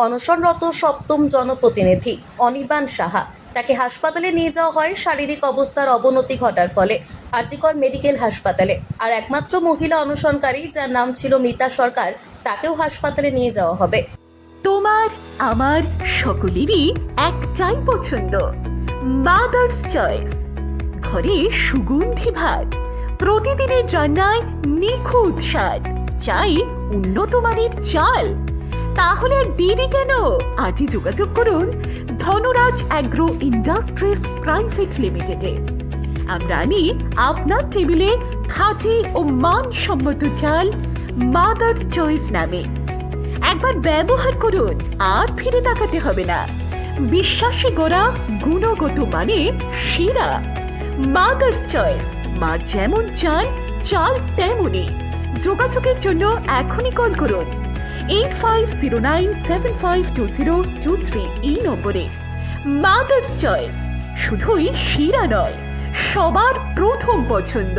অনশনরত সপ্তম জনপ্রতিনিধি অনির্বাণ সাহা, তাকে হাসপাতালে নিয়ে যাওয়া হয় শারীরিক অবস্থার অবনতি ঘটার ফলে আজিকর মেডিকেল হাসপাতালে। আর একমাত্র মহিলা অনশনকারী, যার নাম ছিল মিতা সরকার, তাকেও হাসপাতালে নিয়ে যাওয়া হবে। তোমার আমার সকলেরই একটাই পছন্দ, মাদার্স চয়েস। ঘরে সুগন্ধি ভাত, প্রতিদিনের রান্নায় নিখুঁত স্বাদ, চাই উন্নত মানের চাল। তাহলে আর দেরি কেন? আজই যোগাযোগ করুন ধনরাজ অ্যাগ্রো ইন্ডাস্ট্রিজ প্রাইভেট লিমিটেডে। আমরা আনি আপনার টেবিলে খাঁটি ও মানসম্মত চাল মাদার্স চয়েস নামে। একবার ব্যবহার করুন, আর ফিরে তাকাতে হবে না। বিশ্বাসে গড়া গুণগত মানে সেরা মাদার্স চয়েস। মা যেমন চান, চাল তেমনই। যোগাযোগের জন্য এখনই কল করুন 8509752023 এই নম্বরে। মাদার্স চয়েস শুধুই সেরা নয়, সবার প্রথম পছন্দ।